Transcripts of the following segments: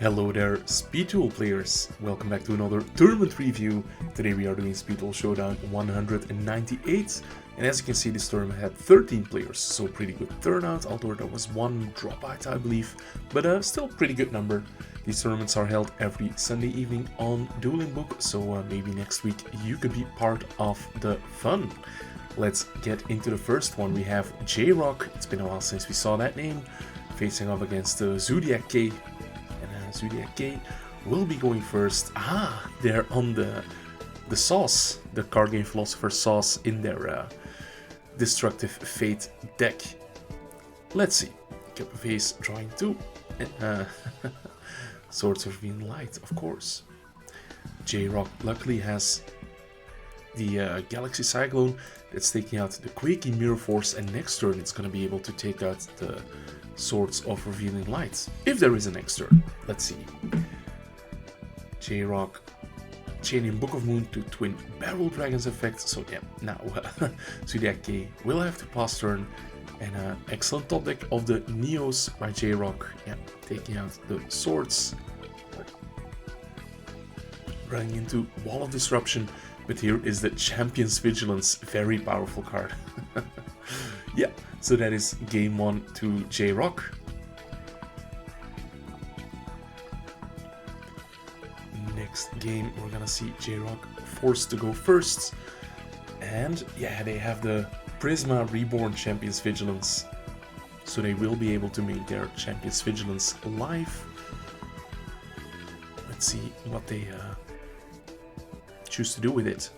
Hello there, Speed Duel players! Welcome back to another tournament review. Today we are doing Speed Duel Showdown 198, and as you can see this tournament had 13 players, so pretty good turnout, although there was one dropout I believe, but still pretty good number. These tournaments are held every Sunday evening on DuelingBook, so maybe next week you could be part of the fun. Let's get into the first one. We have J-Rock, it's been a while since we saw that name, facing off against Zodiac K. Zodiac K will be going first. They're on the sauce, the card game philosopher sauce in their destructive fate deck. Let's see. Cup of Ace drawing 2. Swords of Revealing Light, of course. J-Rock luckily has the Galaxy Cyclone that's taking out the Quakey Mirror Force, and next turn it's going to be able to take out the Swords of Revealing Light, if there is a next turn. Let's see. J-Rock chaining Book of Moon to Twin Barrel Dragons effect, so yeah, now Zodiac K will have to pass turn, and excellent top deck of the Neos by J-Rock, yeah, taking out the swords, running into Wall of Disruption, but here is the Champion's Vigilance, very powerful card. Yeah, so that is game 1 to J-Rock. Next game, we're gonna see J-Rock forced to go first. And yeah, they have the Prisma Reborn Champion's Vigilance. So they will be able to make their Champion's Vigilance alive. Let's see what they choose to do with it.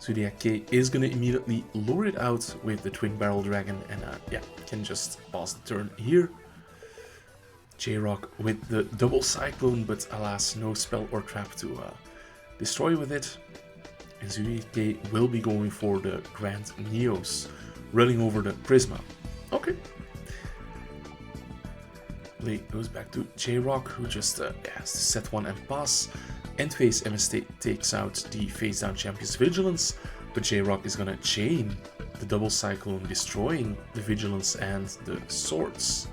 Zodiac K is going to immediately lure it out with the Twin Barrel Dragon, and yeah, can just pass the turn here. J-Rock with the double Cyclone, but alas, no spell or trap to destroy with it. And Zodiac K will be going for the Grand Neos, running over the Prisma. Okay. Play goes back to J-Rock, who just has to set one and pass. End phase MST takes out the face down Champion's Vigilance, but J-Rock is gonna chain the double Cyclone, destroying the Vigilance and the swords.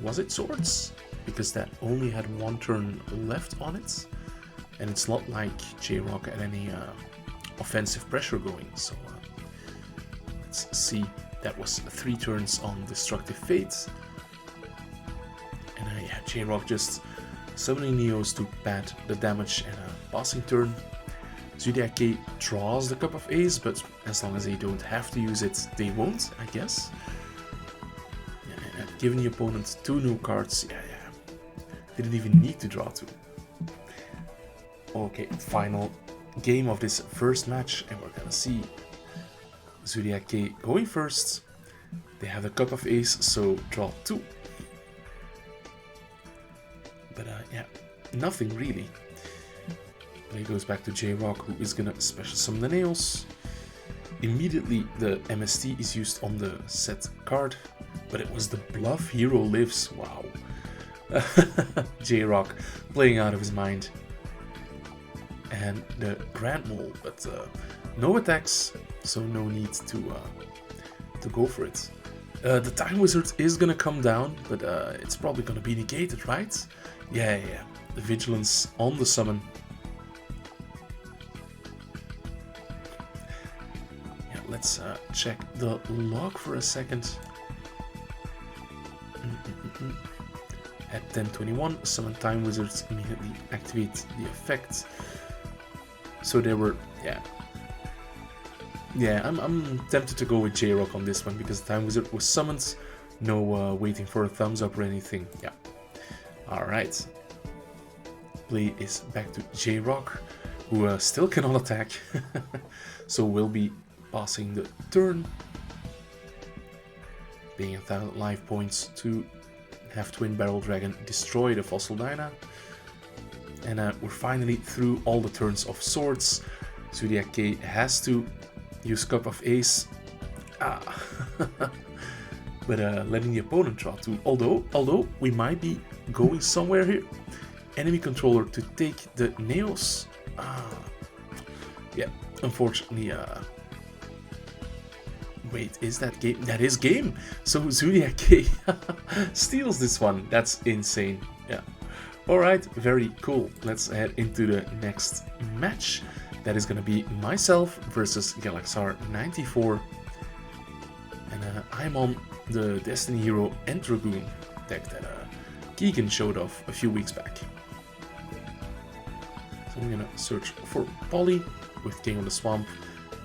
Was it swords? Because that only had one turn left on it, and it's not like J-Rock had any offensive pressure going, so let's see. That was 3 turns on Destructive Fate, and yeah, J-Rock just summoning Neos to pad the damage and a passing turn. Zodiac K draws the Cup of Ace, but as long as they don't have to use it, they won't, I guess. Yeah, giving the opponent 2 new cards, yeah. Didn't even need to draw 2. Okay, final game of this first match, and we're gonna see Zodiac K going first. They have the Cup of Ace, so draw 2. But yeah, nothing really. Play goes back to J-Rock, who is gonna special summon the nails. Immediately the MST is used on the set card, but it was the Bluff Hero Lives. Wow. J-Rock playing out of his mind. And the Grand Mole, but no attacks, so no need to go for it. The Time Wizard is gonna come down, but it's probably gonna be negated, right? Yeah. The Vigilance on the summon. Yeah, let's check the log for a second. At 10:21, summon Time Wizards immediately activate the effect. So there were, yeah, I'm tempted to go with J-Rock on this one because the Time Wizard was summoned. No waiting for a thumbs up or anything. Yeah. Alright. Play is back to J-Rock, who still cannot attack. So will be passing the turn. Paying 1,000 life points to have Twin Barrel Dragon destroy the Fossil Dyna. And we're finally through all the turns of swords. Zodiac K has to use Cup of Ace. But letting the opponent draw 2. Although we might be going somewhere here. Enemy controller to take the nails. Yeah, unfortunately wait, is that game? That is game. So Zodiac K steals this one. That's insane. Yeah. Alright, very cool. Let's head into the next match. That is gonna be myself versus Galaxar94. And I'm on the Destiny Hero Endragoon deck that Keegan showed off a few weeks back. So I'm gonna search for Polly with King of the Swamp,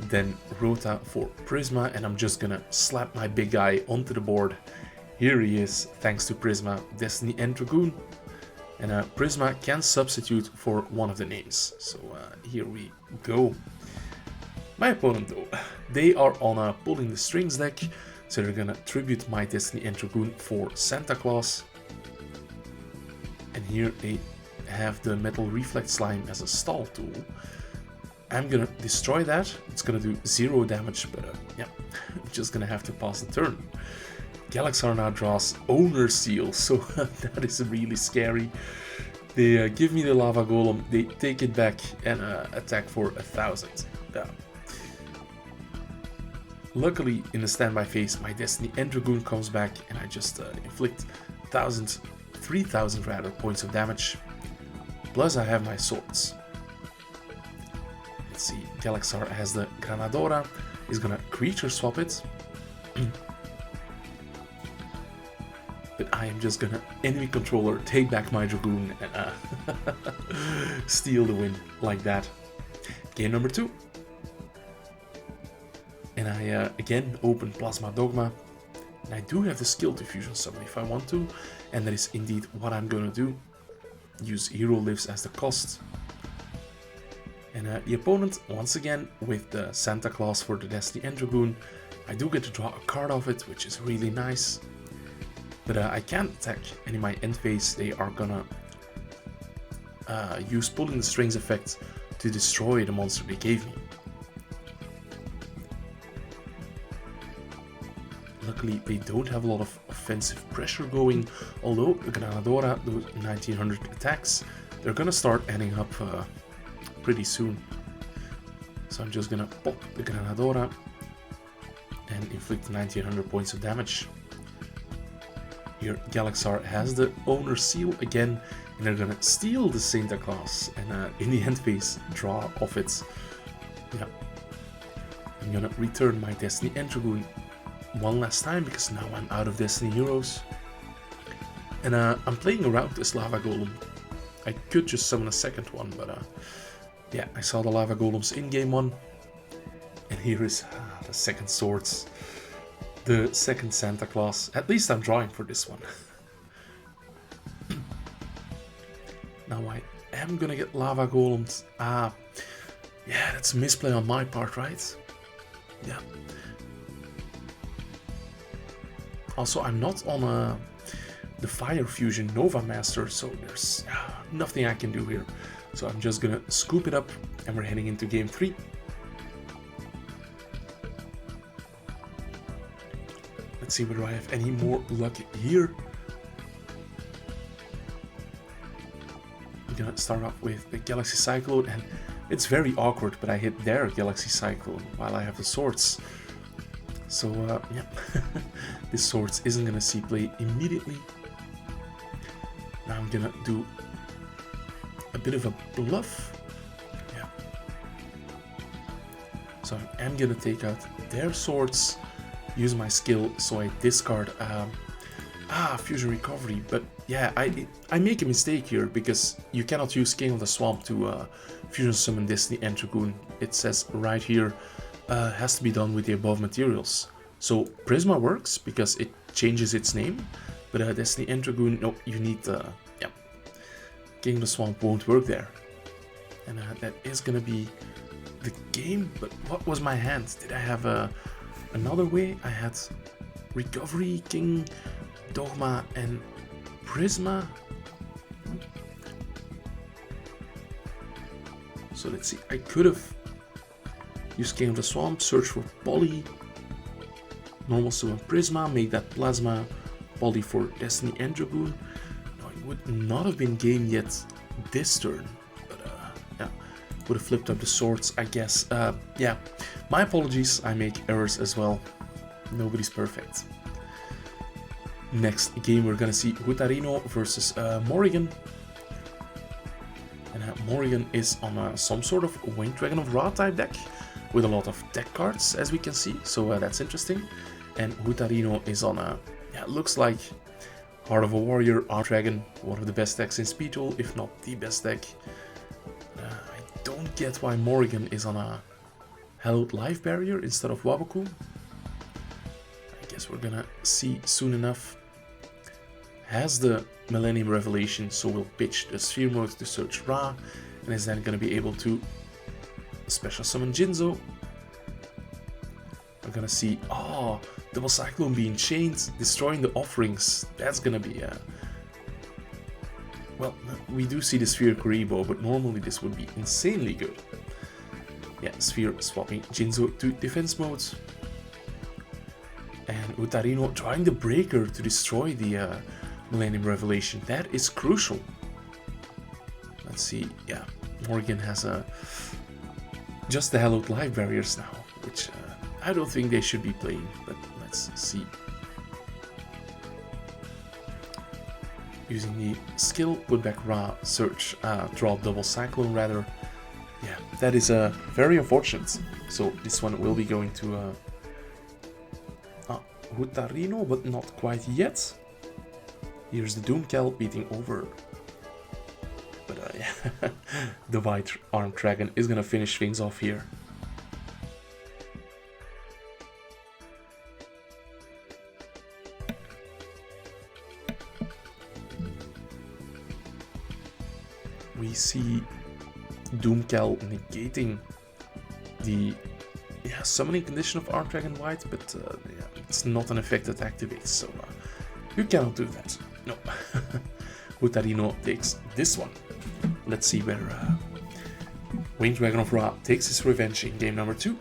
then Rota for Prisma, and I'm just gonna slap my big guy onto the board. Here he is, thanks to Prisma, Destiny Endragoon. And Prisma can substitute for one of the names. So here we go. My opponent though, they are on a Pulling the Strings deck, so they're gonna tribute my Destiny Endragoon for Santa Claus. And here they have the Metal Reflect Slime as a stall tool. I'm gonna destroy that. It's gonna do 0 damage, but yeah, I'm just gonna have to pass the turn. Galaxar now draws Owner Seal, so that is really scary. They give me the Lava Golem, they take it back and attack for 1,000. Yeah. Luckily, in the standby phase, my Destiny Endragoon comes back and I just inflict 3,000 rather points of damage. Plus I have my swords. Let's see, Galaxar has the Granadora, he's gonna creature swap it. But I am just gonna enemy controller, take back my Dragoon and steal the win like that. Game number 2. And I again open Plasma Dogma. And I do have the skill to fusion summon if I want to. And that is indeed what I'm gonna do. Use Hero Lives as the cost. And the opponent, once again, with the Santa Claus for the Destiny Endragoon. I do get to draw a card of it, which is really nice. But I can't attack, and in my end phase they are gonna use Pulling the Strings effect to destroy the monster they gave me. Luckily they don't have a lot of offensive pressure going, although the Granadora, those 1900 attacks, they're gonna start adding up pretty soon. So I'm just gonna pop the Granadora and inflict 1900 points of damage. Here Galaxar has the Owner Seal again, and they're gonna steal the Santa Claus and in the end phase draw off it. Yeah. I'm gonna return my Destiny Endragoon one last time because now I'm out of Destiny Heroes. And I'm playing around this Lava Golem. I could just summon a second one, but yeah, I saw the Lava Golems in game 1. And here is the second swords. The second Santa Claus. At least I'm drawing for this one. Now I am gonna get Lava Golems. Yeah, that's a misplay on my part, right? Yeah. Also, I'm not on the Fire Fusion Nova Master, so there's nothing I can do here. So I'm just gonna scoop it up, and we're heading into game 3. Let's see whether I have any more luck here. I'm gonna start off with the Galaxy Cyclone, and it's very awkward, but I hit their Galaxy Cyclone while I have the swords. So yeah, this swords isn't gonna see play immediately. Now I'm gonna do a bit of a bluff. Yeah. So I am gonna take out their swords. Use my skill, so I discard Fusion Recovery, but yeah, I make a mistake here because you cannot use King of the Swamp to Fusion Summon Destiny Endragoon. It says right here, has to be done with the above materials. So Prisma works because it changes its name, but Destiny Endragoon, no, you need yeah, King of the Swamp won't work there. And that is gonna be the game, but what was my hand? Did I have another way? I had Recovery, King, Dogma, and Prisma. So let's see, I could have used King of the Swamp, search for Polly, normal summon Prisma, make that Plasma, Polly for Destiny Endragoon. No, it would not have been game yet this turn, but yeah, would have flipped up the swords, I guess. Yeah, my apologies, I make errors as well. Nobody's perfect. Next game, we're gonna see Hutarino versus Morrigan. And Morrigan is on some sort of Winged Dragon of Ra type deck with a lot of deck cards, as we can see, so that's interesting. And Hutarino is on a, yeah, it looks like Heart of a Warrior, Art Dragon, one of the best decks in Speed Duel, if not the best deck. I don't get why Morrigan is on a Hallowed Life Barrier instead of Waboku. I guess we're gonna see soon enough. Has the Millennium Revelation, so we'll pitch the Sphere mode to search Ra, and is then gonna be able to special summon Jinzo. We're gonna see, oh, Double Cyclone being chained, destroying the offerings. That's gonna be well, we do see the Sphere Kuribo, but normally this would be insanely good. Yeah, Sphere swapping Jinzo to defense mode. And Hutarino trying the Breaker to destroy the Millennium Revelation. That is crucial. Let's see, yeah, Morrigan has just the Hallowed Life Barriers now, which I don't think they should be playing, but let's see. Using the skill, put back Ra, search, draw Double Cyclone rather. Yeah, that is very unfortunate. So this one will be going to Hutarino, but not quite yet. Here's the Doomcal beating over. But yeah, the White Armed Dragon is gonna finish things off here. We see Doomcal negating the summoning condition of Armed Dragon White, but yeah, it's not an effect that activates, so you cannot do that. No. Hutarino takes this one. Let's see where Winged Dragon of Ra takes his revenge in game number 2.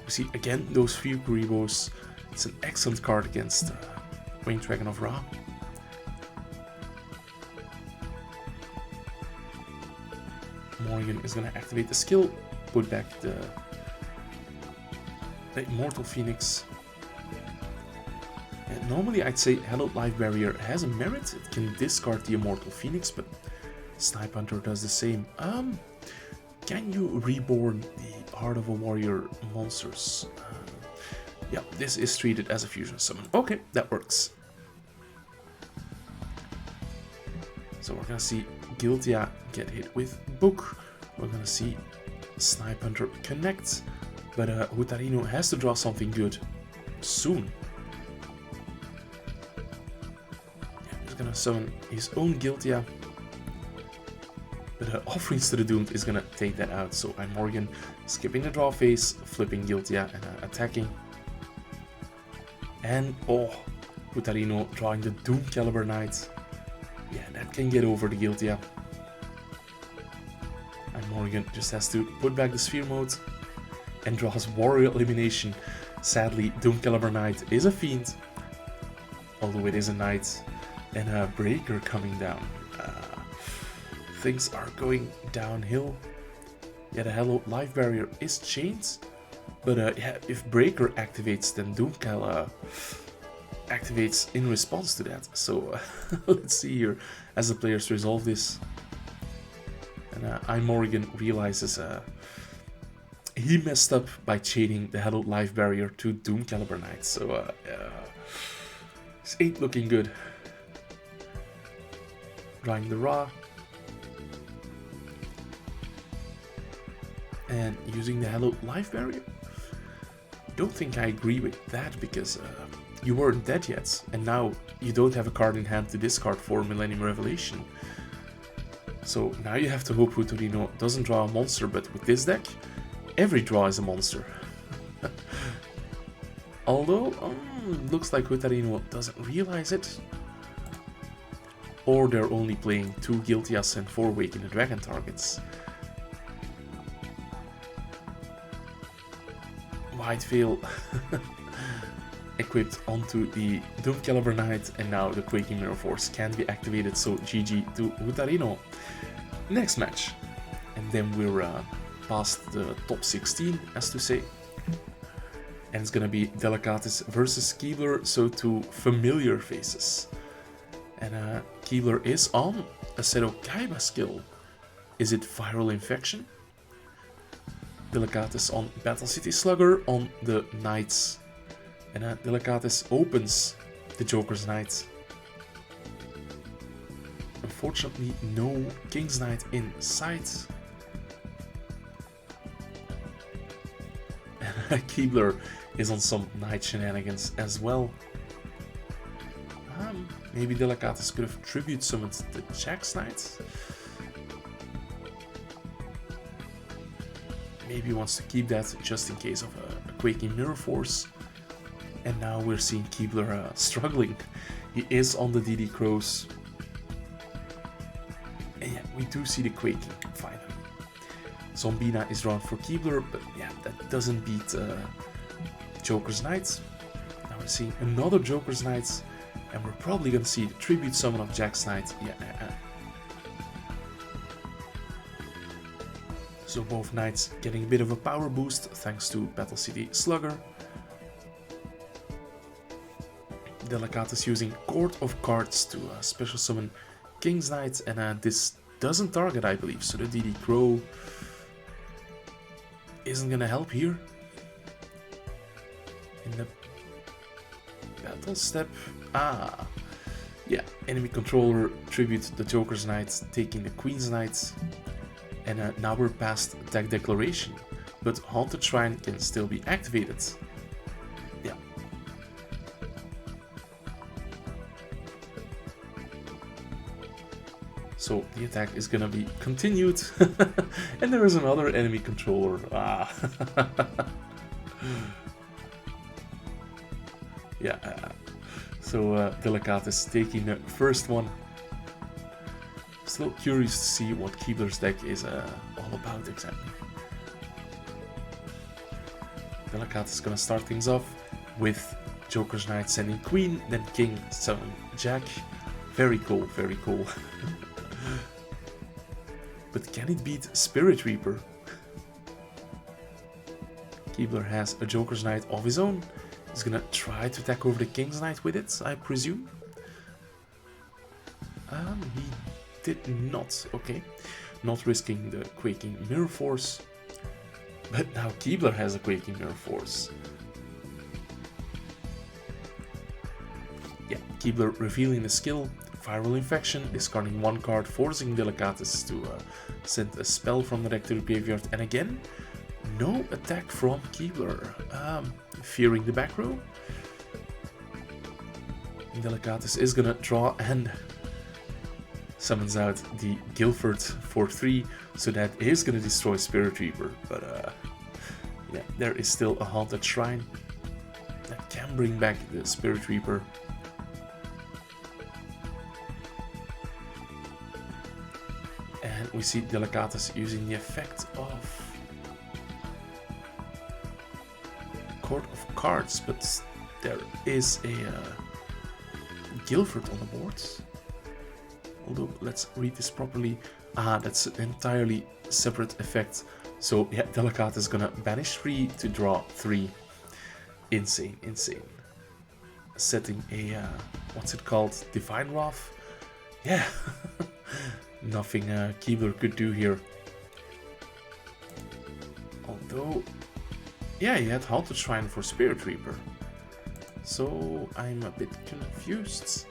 We see again those few Kuribos. It's an excellent card against Winged Dragon of Ra. Morrigan is going to activate the skill, put back the Immortal Phoenix. And normally I'd say Hallowed Life Barrier has a merit, it can discard the Immortal Phoenix, but Snipe Hunter does the same. Can you reborn the Heart of a Warrior monsters? Yeah, this is treated as a fusion summon. Okay, that works. So we're gonna see Giltia get hit with Book. We're gonna see Snipe Hunter connect. But Hutarino has to draw something good soon. Yeah, he's gonna summon his own Giltia. But Offerings to the Doomed is gonna take that out. So I'm Morrigan skipping the draw phase, flipping Giltia and attacking. And oh, Hutarino drawing the Doom Caliber Knight. Yeah, that can get over the Giltia. And Morrigan just has to put back the Sphere mode and draws Warrior Elimination. Sadly, Doom Caliber Knight is a Fiend, although it is a Knight, and a Breaker coming down. Things are going downhill. Yeah, the Hallowed Life Barrier is chained, but yeah, if Breaker activates, then Doomcal activates in response to that. So let's see here as the players resolve this. And Morrigan realizes he messed up by chaining the Hallowed Life Barrier to Doom Caliber Knight. So this ain't looking good. Drawing the Ra. And using the Hallowed Life Barrier. Don't think I agree with that, because you weren't dead yet, and now you don't have a card in hand to discard for Millennium Revelation. So now you have to hope Hutarino doesn't draw a monster, but with this deck, every draw is a monster. Although, looks like Hutarino doesn't realize it. Or they're only playing 2 Giltias and 4 Waken the Dragon targets. White Veil equipped onto the Doom Caliber Knight, and now the Quaking Mirror Force can't be activated, so GG to Hutarino. Next match, and then we're past the top 16, as to say. And it's gonna be Delicatus versus Keebler, so two familiar faces. And Keebler is on a Seto Kaiba skill. Is it Viral Infection? Delicatus on Battle City Slugger on the Knights. And Delicatus opens the Joker's Knight. Unfortunately, no King's Knight in sight. And Keebler is on some Knight shenanigans as well. Maybe Delicatus could have tribute summoned the Jack's Knight. Maybe he wants to keep that just in case of a Quaking Mirror Force. And now we're seeing Keebler struggling. He is on the DD Crows. And yeah, we do see the Quaking finally. Zombina is drawn for Keebler, but yeah, that doesn't beat Joker's Knight. Now we're seeing another Joker's Knight, and we're probably gonna see the tribute summon of Jack's Knight. Yeah. So both Knights getting a bit of a power boost thanks to Battle City Slugger. Delicatus using Court of Cards to special summon King's Knight, and this doesn't target, I believe, so the DD Crow isn't gonna help here. In the battle step, yeah, enemy controller tribute the Joker's Knight, taking the Queen's Knight, and now we're past attack declaration, but Haunted Shrine can still be activated. Yeah. So the attack is gonna be continued, and there is another enemy controller. Yeah. So Delicatus taking the first one. Still curious to see what Keebler's deck is all about exactly. Delicatus is gonna start things off with Joker's Knight sending Queen, then King summoning Jack. Very cool, very cool. But can it beat Spirit Reaper? Keebler has a Joker's Knight of his own. He's gonna try to attack over the King's Knight with it, I presume. He did not. Okay. Not risking the Quaking Mirror Force. But now Keebler has a Quaking Mirror Force. Yeah, Keebler revealing the skill. Viral Infection, discarding one card, forcing Delicatus to send a spell from the deck to the graveyard. And again, no attack from Keebler. Fearing the back row. Delicatus is gonna draw and summons out the Guilford for 3, so that is gonna destroy Spirit Reaper. But yeah, there is still a Haunted Shrine that can bring back the Spirit Reaper. And we see Delicatus using the effect of Court of Cards, but there is a Guilford on the board. Although, let's read this properly. That's an entirely separate effect. So yeah, Delicatus is gonna banish 3 to draw 3. Insane, insane. Setting a, what's it called? Divine Wrath? Yeah. Nothing Keebler could do here. Although, yeah, he had Haunted Shrine for Spirit Reaper. So I'm a bit confused.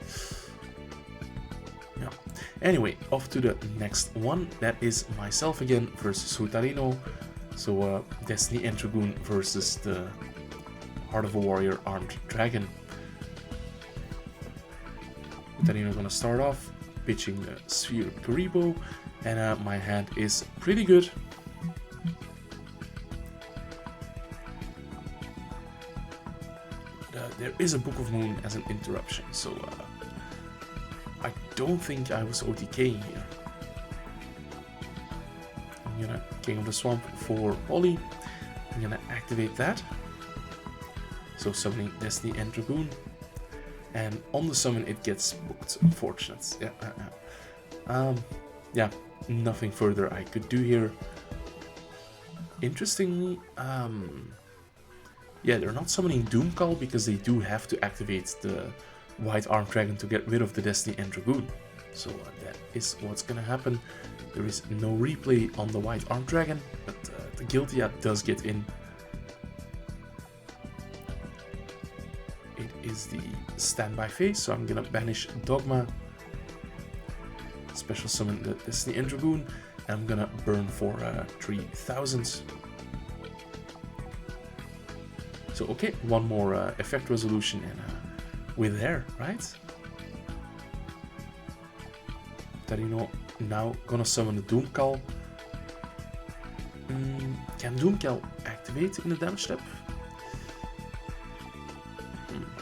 Yeah. Anyway, off to the next one. That is myself again versus Hutarino. So Destiny and Dragoon versus the Heart of a Warrior Armed Dragon. Hutarino gonna start off pitching the Sphere Karibo, and my hand is pretty good. There is a Book of Moon as an interruption, so I don't think I was OTKing here. I'm gonna King of the Swamp for Polly. I'm gonna activate that. So summoning Destiny and Dragoon. And on the summon it gets booked. Unfortunate. Yeah, yeah, nothing further I could do here. Interestingly, yeah, they're not summoning Doomcall because they do have to activate the White Armed Dragon to get rid of the Destiny and Dragoon. So that is what's gonna happen. There is no replay on the White Armed Dragon, but the Guiltia does get in. It is the standby phase, so I'm gonna banish Dogma, special summon the Destiny and Dragoon, and I'm gonna burn for 3000. So okay, one more effect resolution and we're there, right? Tarino now gonna summon the Doomcall. Can Doomcall activate in the damage step?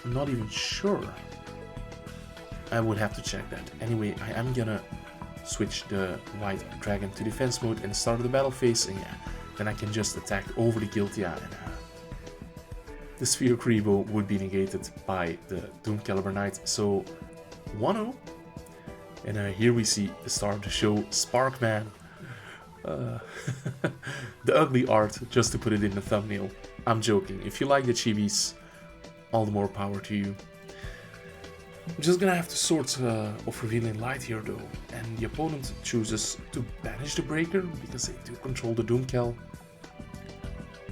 I'm not even sure. I would have to check that. Anyway, I am gonna switch the White Dragon to defense mode and start the battle phase, and yeah, then I can just attack over the Guiltia, and the Sphere Kribo would be negated by the Doom Caliber Knight. So 1-0, and here we see the star of the show, Sparkman. The ugly art, just to put it in the thumbnail. I'm joking. If you like the chibis, all the more power to you. I'm just gonna have to Swords of Revealing Light here though, and the opponent chooses to banish the Breaker because they do control the Doomcal.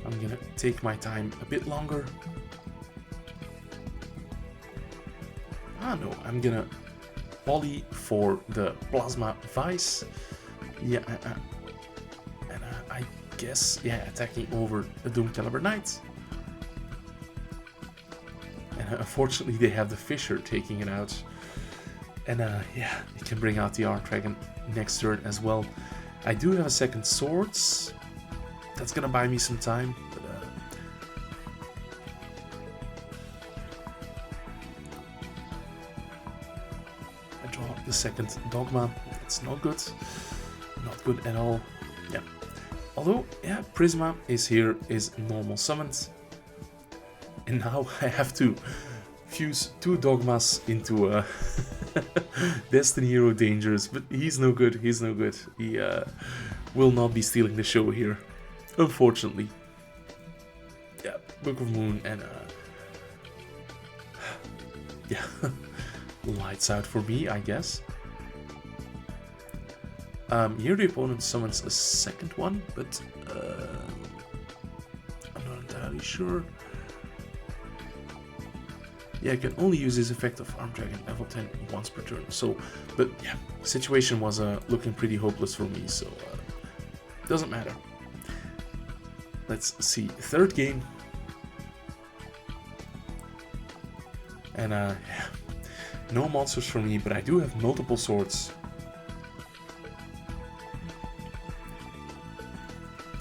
I'm gonna take my time a bit longer. Ah no, I'm gonna poly for the Plasma Vice. Yeah, and I guess, yeah, attacking over the Doom Caliber Knight. And unfortunately they have the Fissure taking it out. And yeah, it can bring out the Armed Dragon next turn as well. I do have a second Swords. That's gonna buy me some time, but I draw the second Dogma. It's not good. Not good at all. Yeah. Although, yeah, Prisma is here, is normal summoned. And now I have to fuse 2 Dogmas into a Destiny Hero Dangerous, but he's no good, he's no good. He will not be stealing the show here, unfortunately. Yeah, Book of Moon and yeah, lights out for me, I guess. Here the opponent summons a second one, but I'm not entirely sure. Yeah, I can only use this effect of Armed Dragon level 10 once per turn. So, but yeah, the situation was looking pretty hopeless for me, so doesn't matter. Let's see, third game. And yeah, no monsters for me, but I do have multiple swords.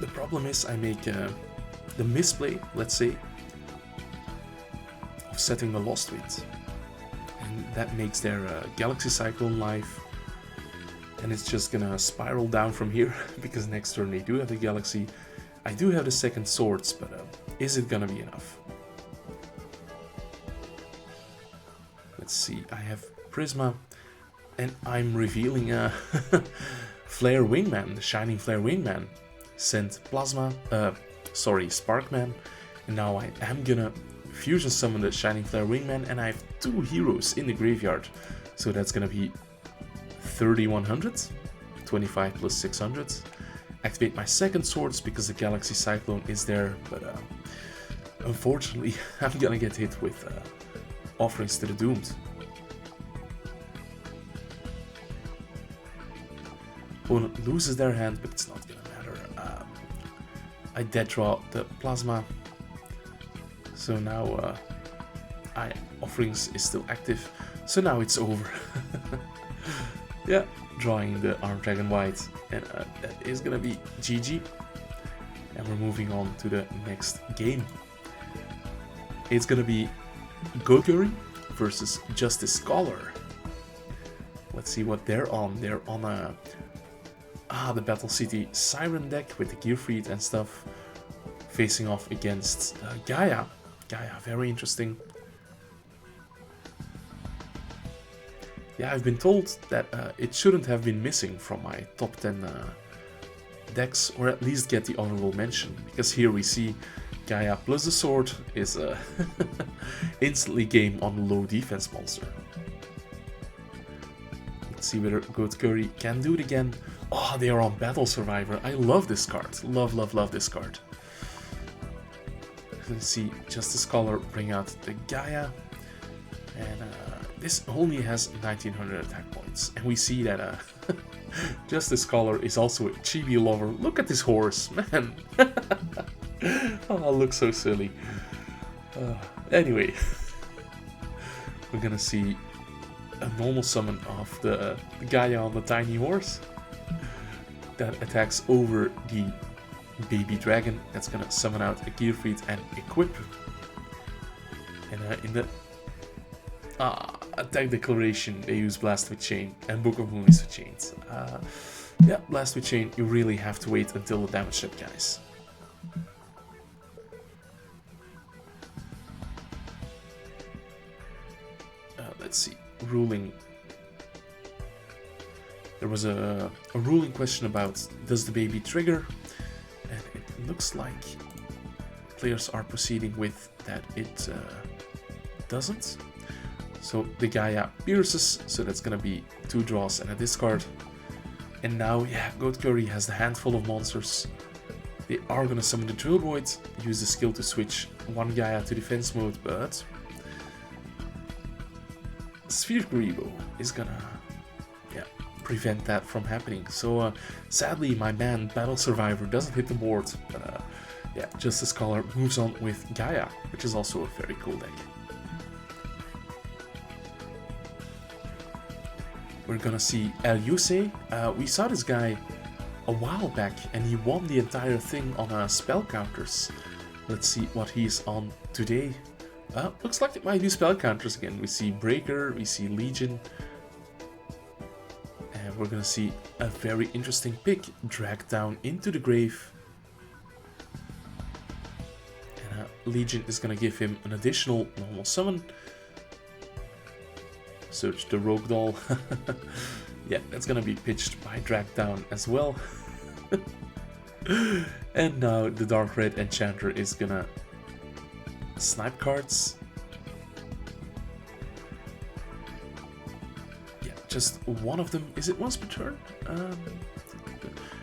The problem is I make the misplay, let's say, of setting the Lost Wind, and that makes their Galaxy Cyclone live, and it's just gonna spiral down from here because next turn they do have the Galaxy. I do have the second Swords, but is it gonna be enough? Let's see, I have Prisma, and I'm revealing a Flare Wingman, the Shining Flare Wingman. Sent Plasma, Sparkman, and now I am gonna fusion summon the Shining Flare Wingman, and I have 2 heroes in the graveyard, so that's gonna be 3100, 25 plus 600. Activate my second Swords because the Galaxy Cyclone is there, but unfortunately I'm gonna get hit with Offerings to the Doomed. Opponent loses their hand, but it's not gonna matter. I dead draw the Plasma. So now Offerings is still active, so now it's over. Yeah, drawing the Armed Dragon White, and that is gonna be GG. And we're moving on to the next game. It's gonna be Gokuri versus Justice Scholar. Let's see what they're on. They're on the Battle City Siren deck with the Gearfried and stuff, facing off against Gaia. Gaia, very interesting. Yeah, I've been told that it shouldn't have been missing from my top 10 decks, or at least get the honorable mention, because here we see Gaia plus the sword is instantly game on low defense monster. Let's see whether Goat Curry can do it again. Oh, they are on Battle Survivor. I love this card. Love, love, love this card. Let's see Justice Scholar bring out the Gaia. And this only has 1900 attack points. And we see that Justice Scholar is also a chibi lover. Look at this horse, man. Oh, it looks so silly. Anyway, we're gonna see a normal summon of the Gaia on the tiny horse that attacks over the baby dragon. That's gonna summon out a Gearfried and equip. And in the attack declaration, they use Blast with Chain and Book of Moons with Chains. Yeah, Blast with Chain, you really have to wait until the damage step, guys. Let's see, ruling. There was a ruling question about does the baby trigger, and it looks like players are proceeding with that it doesn't. So the Gaia pierces, so that's gonna be 2 draws and a discard. And now, yeah, Goat Curry has the handful of monsters. They are gonna summon the Drill Void, use the skill to switch 1 Gaia to defense mode, but Sphere Grebo is gonna, yeah, prevent that from happening. So sadly, my man Battle Survivor doesn't hit the board, but yeah, Justice Scholar moves on with Gaia, which is also a very cool deck. We're gonna see El Yusei. We saw this guy a while back and he won the entire thing on spell counters. Let's see what he's on today. Looks like it might do spell counters again. We see Breaker, we see Legion. And we're gonna see a very interesting pick, Drag Down into the Grave. And Legion is gonna give him an additional normal summon. Search the Rogue Doll. Yeah, that's gonna be pitched by Drag Down as well. And now the Dark Red Enchanter is gonna snipe cards. Yeah, just one of them. Is it once per turn?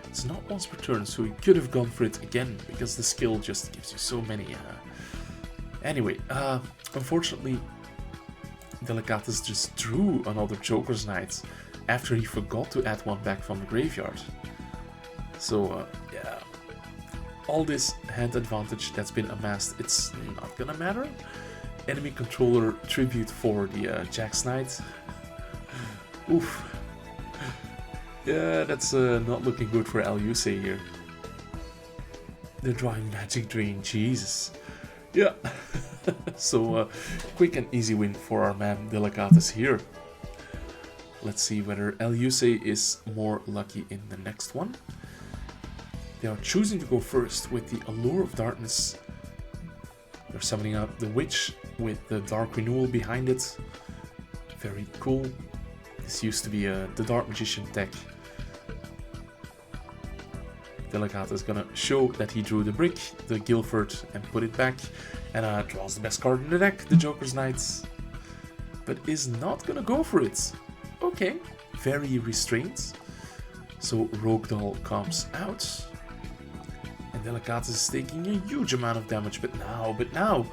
It's not once per turn, so he could have gone for it again because the skill just gives you so many. Anyway, unfortunately, Delicatus just drew another Joker's Knight after he forgot to add one back from the graveyard. So yeah, all this hand advantage that's been amassed, it's not gonna matter. Enemy controller tribute for the Jax Knight. Oof. Yeah, that's not looking good for El Yusei here. They're drawing Magic Drain, Jesus. Yeah. So quick and easy win for our man Delicatus here. Let's see whether El Yusei is more lucky in the next one. They are choosing to go first with the Allure of Darkness. They're summoning out the Witch with the Dark Renewal behind it. Very cool. This used to be the Dark Magician deck. Delicatus is gonna show that he drew the brick, the Guilford, and put it back. And draws the best card in the deck, the Joker's Knights. But is not gonna go for it. Okay, very restrained. So Rogue Doll comes out. And Delicatus is taking a huge amount of damage, but now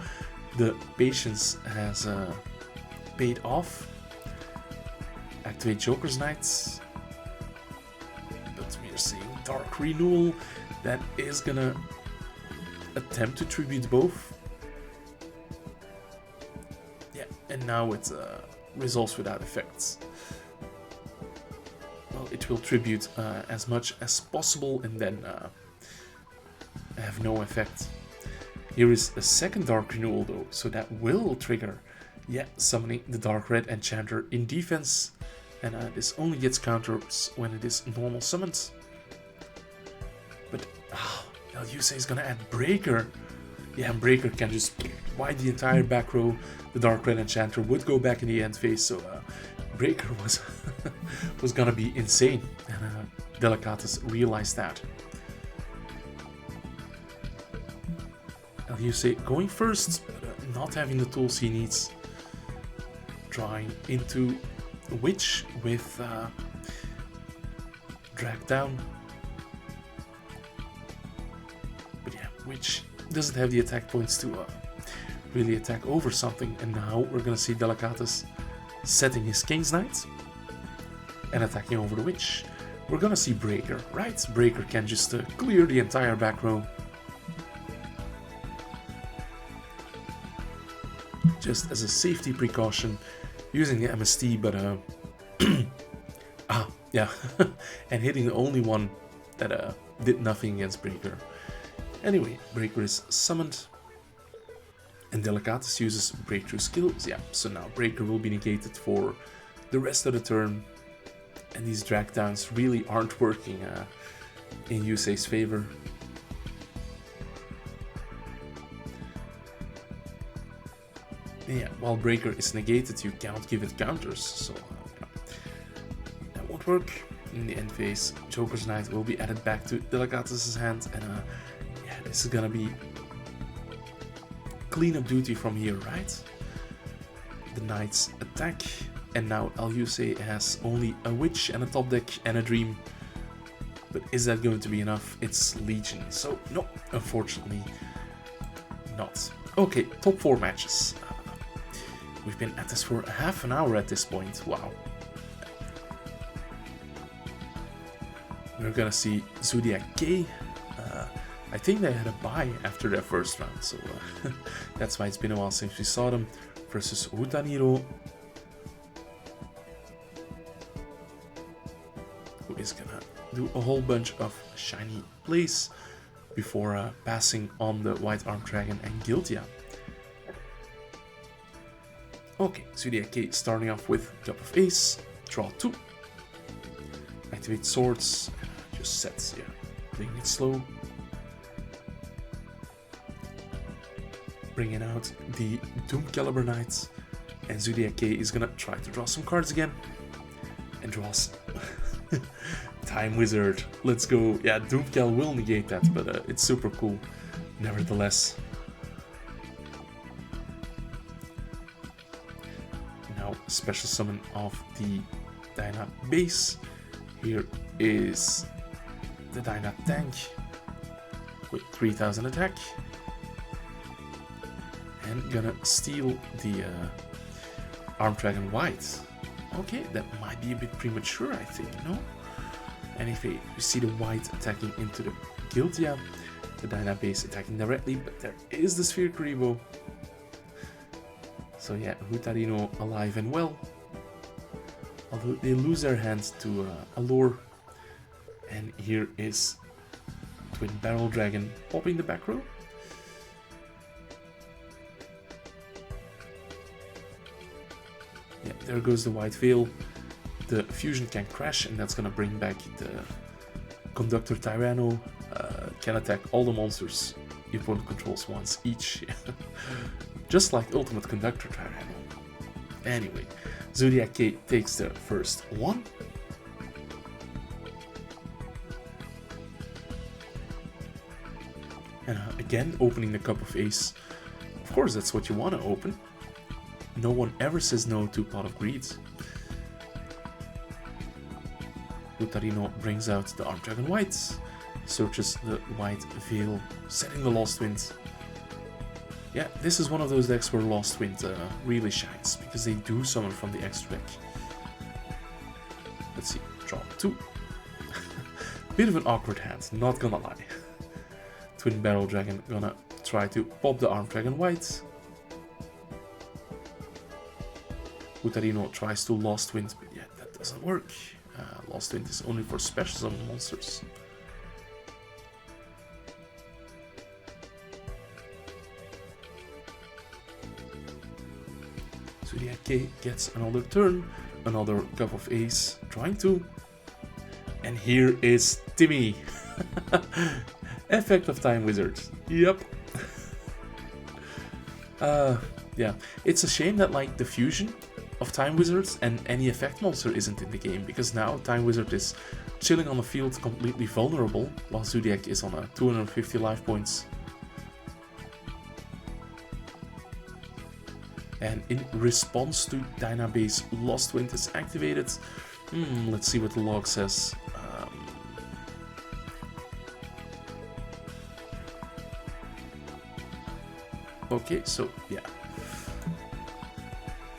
the patience has paid off. Activate Joker's Knights. But we are seeing Dark Renewal that is gonna attempt to tribute both. Yeah, and now it resolves without effects. Well, it will tribute as much as possible and then have no effect. Here is a second Dark Renewal though, so that will trigger, yeah, summoning the Dark Red Enchanter in defense. And this only gets counters when it is normal summoned. But El Yusei is gonna add Breaker. Yeah, and Breaker can just wipe the entire back row. The Dark Red Enchanter would go back in the end phase, so Breaker was was gonna be insane. And Delicatus realized that. you say going first, but not having the tools he needs. Drawing into a witch with drag down. But yeah, witch doesn't have the attack points to really attack over something. And now we're gonna see Delicatus setting his King's Knight and attacking over the witch. We're gonna see Breaker, right? Breaker can just clear the entire back row. Just as a safety precaution, using the MST, but yeah, and hitting the only one that did nothing against Breaker. Anyway, Breaker is summoned, and Delicatus uses breakthrough skills. Yeah, so now Breaker will be negated for the rest of the turn, and these drag downs really aren't working in Yusei's favor. Yeah, while Breaker is negated, you cannot give it counters, so that won't work. In the end phase, Joker's Knight will be added back to Delicatus' hand, and yeah, this is gonna be cleanup duty from here, right? The Knights attack, and now Yusei has only a Witch and a top deck and a Dream. But is that going to be enough? It's Legion, so no, unfortunately not. Okay, top 4 matches. We've been at this for half an hour at this point, wow. We're gonna see Zodiac K. I think they had a bye after their first round, so that's why it's been a while since we saw them. Versus Utaniro, who is gonna do a whole bunch of shiny plays before passing on the White Armed Dragon and Guiltia. Okay, Zodiac K starting off with Cup of Ace, draw 2, activate Swords, just sets, yeah, playing it slow. Bringing out the Doom Caliber Knight, and Zodiac K is gonna try to draw some cards again, and draws Time Wizard. Let's go. Yeah, Doom Cal will negate that, but it's super cool nevertheless. Now, special summon of the Dyna base. Here is the Dyna tank with 3000 attack. And gonna steal the Armed Dragon White. Okay, that might be a bit premature, I think, no? And if we see the White attacking into the Guiltia, the Dyna base attacking directly, but there is the Sphere Karibo. So yeah, Hutarino alive and well. Although they lose their hands to Allure. And here is Twin Barrel Dragon popping the back row. Yeah, there goes the White Veil. The fusion can crash, and that's gonna bring back the Conductor Tyranno. Can attack all the monsters the opponent controls once each. Just like Ultimate Conductor Tyranno. Anyway, Zodiac K takes the first one. And again, opening the Cup of Ace. Of course, that's what you want to open. No one ever says no to Pot of Greed. Utarino brings out the Armed Dragon White, searches the White Veil, setting the Lost Wind. Yeah, this is one of those decks where Lost Wind really shines, because they do summon from the extra deck. Let's see, draw 2. Bit of an awkward hand, not gonna lie. Twin Barrel Dragon gonna try to pop the Armed Dragon White. Utarino tries to Lost Wind, but yeah, that doesn't work. Lost Wind is only for special summon monsters. Zodiac K gets another turn, another Cup of Ace, drawing 2. And here is Timmy. Effect of Time Wizard. Yep. Yeah, it's a shame that like the fusion of Time Wizards and any effect monster isn't in the game, because now Time Wizard is chilling on the field completely vulnerable, while Zodiac is on a 250 life points. And in response to Dynabase, Lost Wind is activated. Let's see what the log says. Okay, so yeah.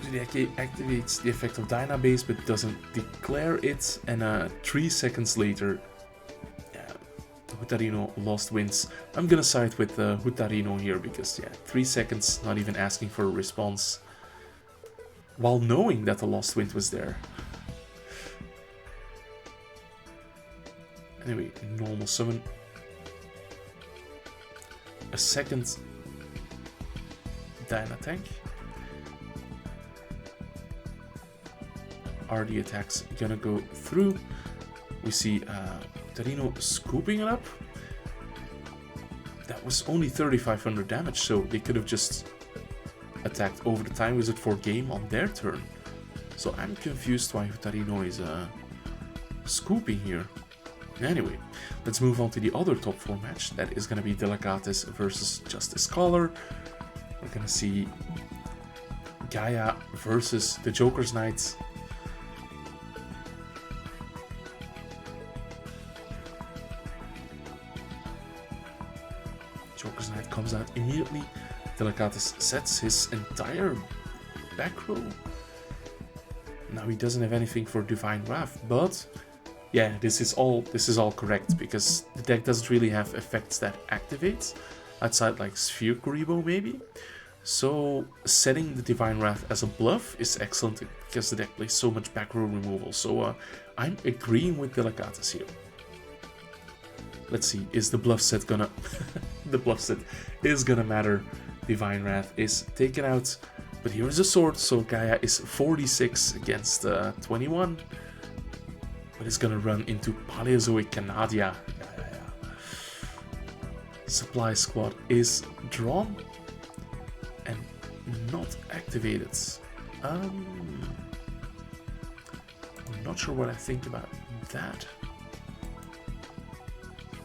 Zodiac activates the effect of Dynabase but doesn't declare it, and 3 seconds later, Hutarino Lost Winds. I'm gonna side with Hutarino here because, yeah, 3 seconds, not even asking for a response, while knowing that the Lost Wind was there. Anyway, normal summon. A second Dyna tank. Are the attacks gonna go through? We see Tarino scooping it up. That was only 3,500 damage, so they could have just attacked over the Time Wizard for game on their turn. So I'm confused why Tarino is scooping here. Anyway, let's move on to the other top 4 match. That is gonna be Delegatus versus Justice Scholar. We're gonna see Gaia versus the Joker's Knight. Joker's Knight comes out immediately. Delegatus sets his entire back row. Now he doesn't have anything for Divine Wrath, but yeah, this is all correct because the deck doesn't really have effects that activate outside like Sphere Kuribo maybe. So setting the Divine Wrath as a bluff is excellent because the deck plays so much back row removal. So I'm agreeing with Delegatus here. Let's see, is the bluff set gonna the bluff set is gonna matter. Divine Wrath is taken out, but here is a sword, so Gaia is 46 against 21. But it's gonna run into Paleozoic Canadia. Supply Squad is drawn and not activated. I'm not sure what I think about that.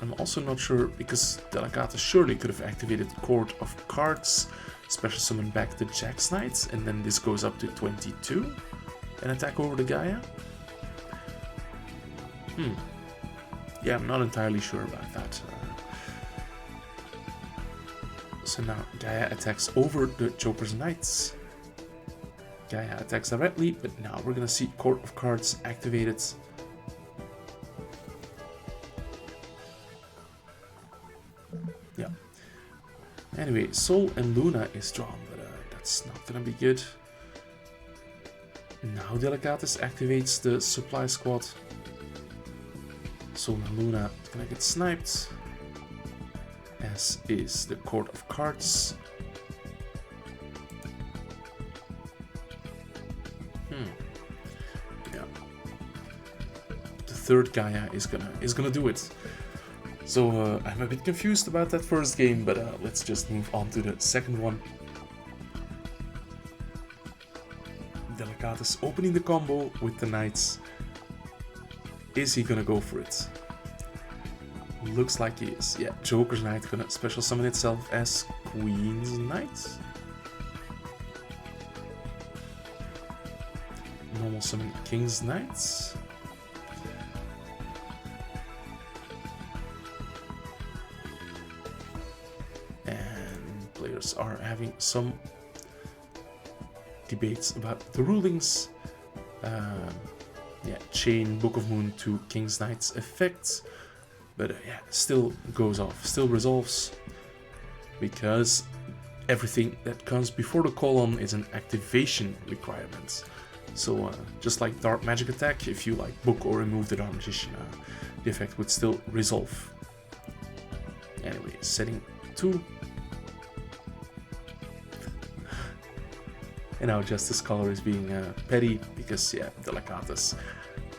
I'm also not sure because Delegatus surely could have activated Court of Cards, special summon back the Jack's Knights, and then this goes up to 22 and attack over the Gaia. Yeah, I'm not entirely sure about that. So now Gaia attacks over the Joker's Knights. Gaia attacks directly, but now we're gonna see Court of Cards activated. Yeah. Anyway, Sol and Luna is drawn, but that's not gonna be good. Now Delegatus activates the Supply Squad. Sol and Luna is gonna get sniped, as is the Court of Cards. Yeah. The third Gaia is gonna do it. So I'm a bit confused about that first game, but let's just move on to the second one. Delegatus opening the combo with the Knights. Is he gonna go for it? Looks like he is. Yeah, Joker's Knight gonna special summon itself as Queen's Knight. Normal summon King's Knights. And players are having some debates about the rulings. Yeah, chain Book of Moon to King's Knight's effects, but yeah, still goes off, still resolves, because everything that comes before the colon is an activation requirement. So just like Dark Magic Attack, if you like book or remove the Dark Magician, the effect would still resolve. Anyway, setting 2. And now Justice Scholar is being petty because, yeah, Delegatus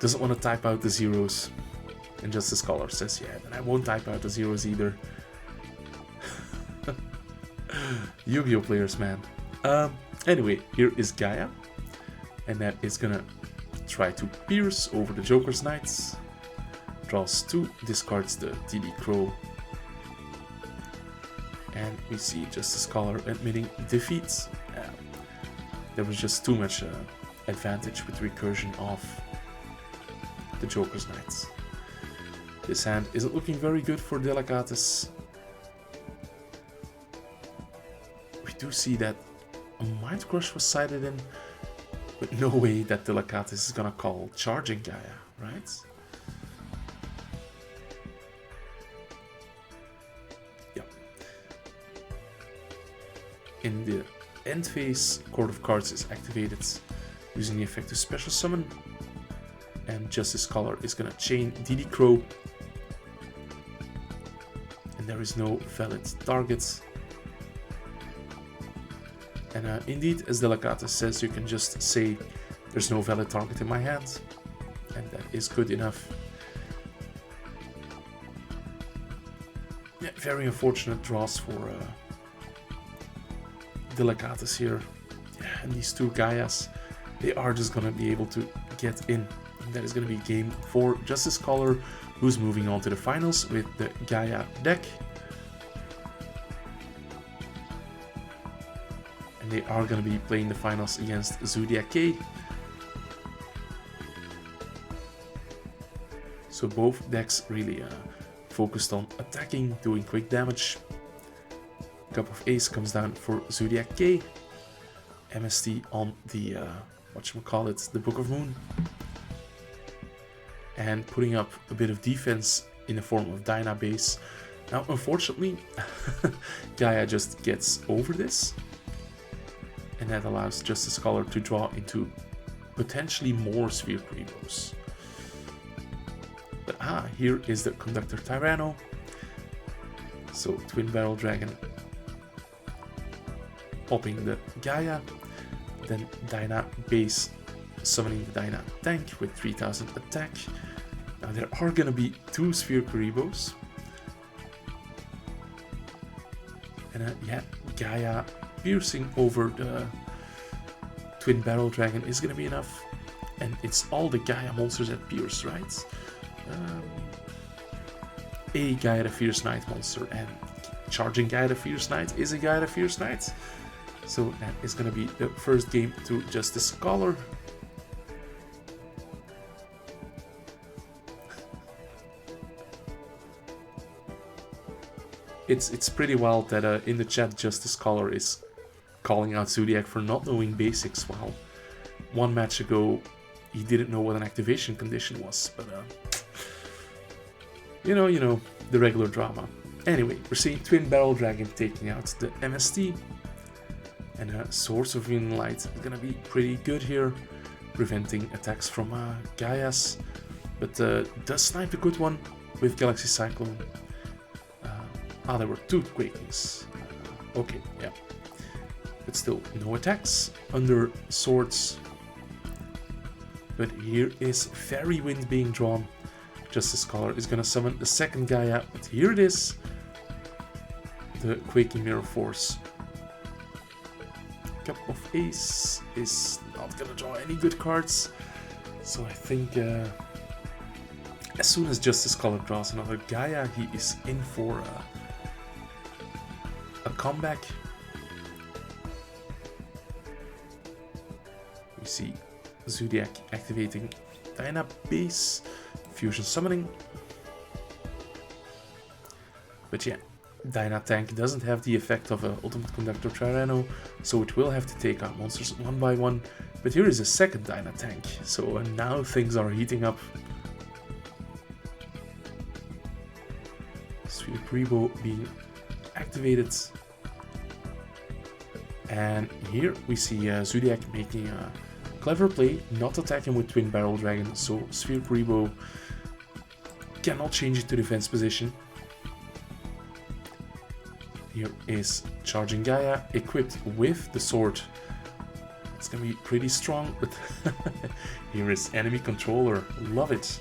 doesn't want to type out the zeros. And Justice Scholar says, yeah, then I won't type out the zeros either. Yu-Gi-Oh players, man. Anyway, here is Gaia. And that is gonna try to pierce over the Joker's Knights. Draws 2, discards the TD Crow. And we see Justice Scholar admitting defeat. there was just too much advantage with recursion of the Joker's Knights. This hand isn't looking very good for Delicatus. We do see that a Mind Crush was sided in, but no way that Delicatus is gonna call Charging Gaia, right? Yeah. In the end phase, Court of Cards is activated using the effect to special summon, and Justice Scholar is gonna chain DD Crow, and there is no valid target. And indeed, as Delicatus says, you can just say there's no valid target in my hand, and that is good enough. Yeah, very unfortunate draws for Delicatus here. Yeah, and these two Gaias, they are just gonna be able to get in. And that is gonna be game for Justice Scholar, who's moving on to the finals with the Gaia deck. And they are going to be playing the finals against Zodiac K. So both decks really focused on attacking, doing quick damage. Cup of Ace comes down for Zodiac K. MST on the, whatchamacallit, the Book of Moon. And putting up a bit of defense in the form of Dyna base. Now, unfortunately, Gaia just gets over this. And that allows Justice Scholar to draw into potentially more Sphere Kuribohs. But here is the Conductor Tyranno. So Twin Barrel Dragon popping the Gaia. Then Dyna base summoning the Dyna tank with 3000 attack. Now there are gonna be 2 Sphere Kuribohs. And yeah, Gaia piercing over the Twin Barrel Dragon is gonna be enough, and it's all the Gaia monsters that pierce, right? A Gaia the Fierce Knight monster, and Charging Gaia the Fierce Knight is a Gaia the Fierce Knight. So that is gonna be the first game to Justice Scholar. It's pretty wild that in the chat Justice Scholar is calling out Zodiac for not knowing basics, while one match ago he didn't know what an activation condition was, but you know, the regular drama. Anyway, we're seeing Twin Barrel Dragon taking out the MST, and Source of Green Light is gonna be pretty good here, preventing attacks from Gaias, but does snipe a good one with Galaxy Cyclone. There were 2 Quakings. Okay, yeah. But still, no attacks under Swords. But here is Fairy Wind being drawn. Justice Scholar is gonna summon the second Gaia, but here it is. The Quaking Mirror Force. Cup of Ace is not gonna draw any good cards. So I think as soon as Justice Scholar draws another Gaia, he is in for a comeback. We see Zodiac activating Dyna base, fusion summoning. But yeah, Dyna tank doesn't have the effect of an Ultimate Conductor Tyranno, so it will have to take out monsters one by one. But here is a second Dyna tank, so now things are heating up. Sphere Kuriboh being activated. And here we see Zodiac making a clever play, not attacking with Twin Barrel Dragon, so Sphere Kuriboh cannot change it to defense position. Here is Charging Gaia equipped with the sword. It's gonna be pretty strong, but here is Enemy Controller, love it.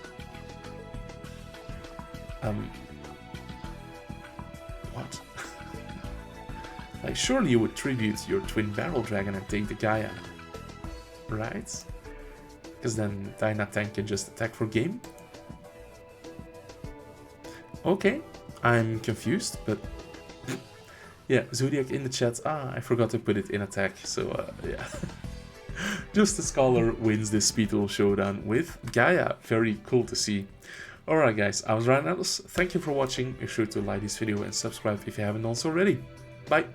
What? Like, surely you would tribute your Twin Barrel Dragon and take the Gaia, right? Because then Dyna Tank can just attack for game? Okay, I'm confused, but yeah, Zodiac in the chat. I forgot to put it in attack, so yeah. Just a Scholar wins this Speed Duel Showdown with Gaia. Very cool to see. Alright guys, I was Ryan Atlas. Thank you for watching. Make sure to like this video and subscribe if you haven't done so already. Bye!